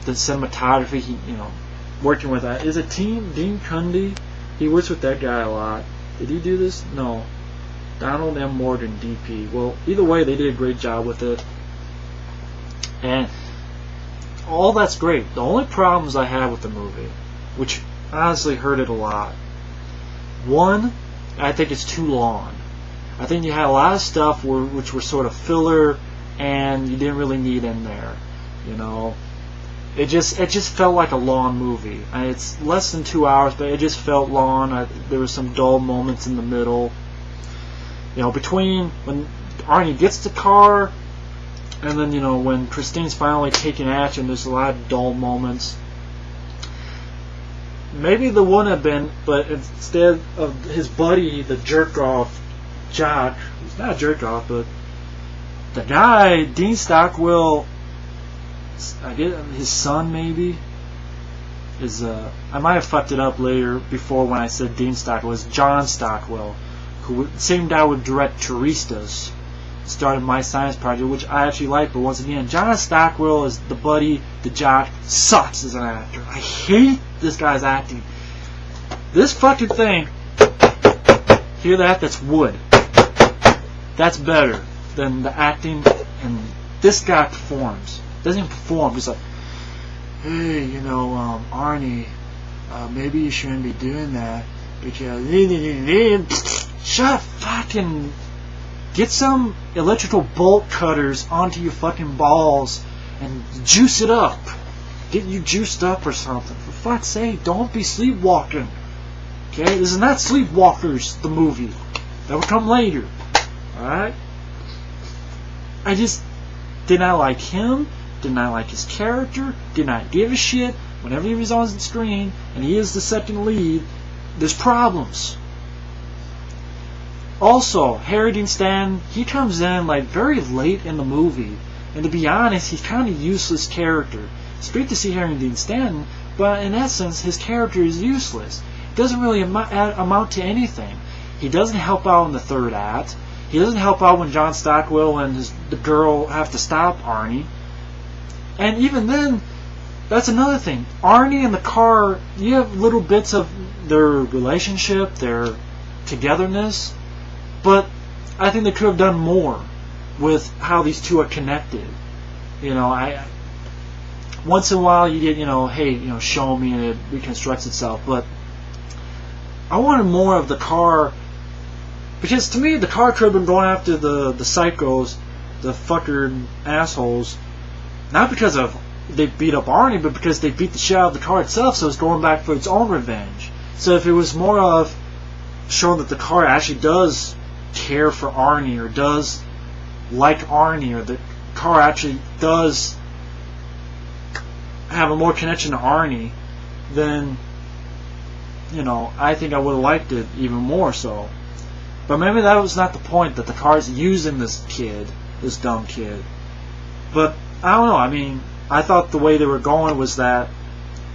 the cinematography, working with that. Is it Dean Cundy? He works with that guy a lot. Did he do this? No. Donald M. Morgan, DP. Well, either way, they did a great job with it. And all that's great. The only problems I have with the movie, which honestly hurt it a lot. One, I think it's too long. I think you had a lot of stuff which were sort of filler, and you didn't really need in there. It just felt like a long movie. It's less than 2 hours, but it just felt long. There were some dull moments in the middle. Between when Arnie gets the car, and then when Christine's finally taking action, there's a lot of dull moments. Maybe there wouldn't have been, but instead of his buddy, the jerk-off jock, he's not a jerk-off, but the guy, Dean Stockwell, I get his son maybe, is, I might have fucked it up later before when I said Dean Stockwell, it's John Stockwell, who, same guy would direct Turistas, started My Science Project, which I actually like, but once again, John Stockwell is the buddy, the jock, sucks as an actor. I hate this guy's acting. This fucking thing, hear that? That's wood. That's better than the acting, and this guy performs. Doesn't even perform, he's like, hey, Arnie, maybe you shouldn't be doing that, because shut fucking, get some electrical bolt cutters onto your fucking balls and juice it up. Get you juiced up or something. For fuck's sake, don't be sleepwalking. Okay, this is not Sleepwalkers, the movie. That will come later. Alright? I just did not like him, did not like his character, did not give a shit. Whenever he was on the screen, and he is the second lead, there's problems. Also, Harry Dean Stanton, he comes in like very late in the movie, and to be honest, he's kind of useless character. It's great to see Harry Dean Stanton, but in essence, his character is useless. It doesn't really amount to anything. He doesn't help out in the third act. He doesn't help out when John Stockwell and the girl have to stop Arnie. And even then, that's another thing. Arnie and the car, you have little bits of their relationship, their togetherness, but I think they could have done more with how these two are connected. Once in a while you get, hey, show me, and it reconstructs itself, but I wanted more of the car, because to me the car could have been going after the psychos, the fucker assholes, not because of they beat up Arnie, but because they beat the shit out of the car itself, so it's going back for its own revenge. So if it was more of showing that the car actually does care for Arnie, or does like Arnie, or the car actually does have a more connection to Arnie, then I think I would have liked it even more so. But maybe that was not the point, that the car's using this kid, this dumb kid. But I don't know, I thought the way they were going was that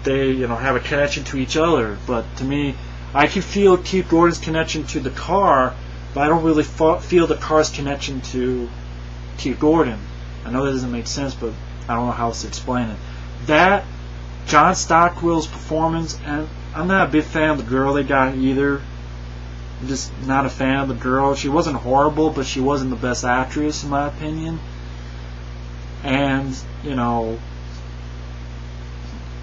they have a connection to each other, but to me, I can feel Keith Gordon's connection to the car, but I don't really feel the car's connection to Keith Gordon. I know that doesn't make sense, but I don't know how else to explain it. That, John Stockwell's performance, and I'm not a big fan of the girl they got either. I'm just not a fan of the girl. She wasn't horrible, but she wasn't the best actress in my opinion. And,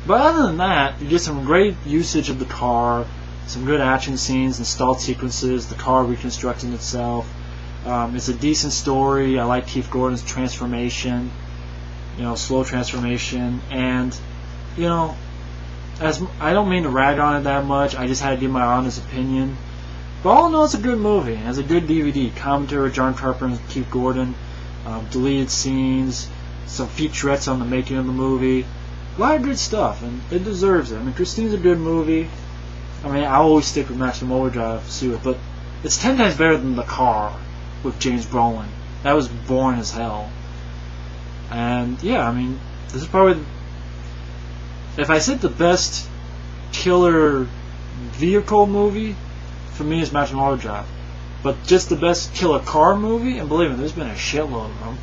but other than that, you get some great usage of the car, some good action scenes and stalled sequences, the car reconstructing itself. It's a decent story. I like Keith Gordon's transformation, slow transformation, and as I don't mean to rag on it that much, I just had to give my honest opinion. But all in all, it's a good movie. It has a good DVD. Commentary with John Carpenter and Keith Gordon, deleted scenes, some featurettes on the making of the movie. A lot of good stuff, and it deserves it. Christine's a good movie. I always stick with Maximum Overdrive to see it, but it's 10 times better than The Car with James Brolin. That was boring as hell. And yeah, this is probably, if I said the best killer vehicle movie, for me is Maximum Overdrive. But just the best killer car movie, and believe me, there's been a shitload of them.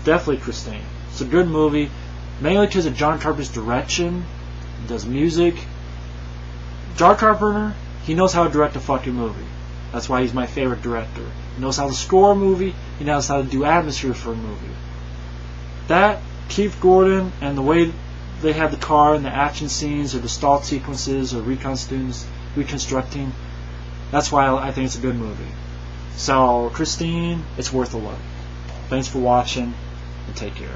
Definitely Christine. It's a good movie. mainly because of John Carpenter's direction. He does music. John Carpenter, he knows how to direct a fucking movie. That's why he's my favorite director. He knows how to score a movie. He knows how to do atmosphere for a movie. That, Keith Gordon, and the way they have the car and the action scenes or the stall sequences or reconstructing, that's why I think it's a good movie. So, Christine, it's worth a look. Thanks for watching, and take care.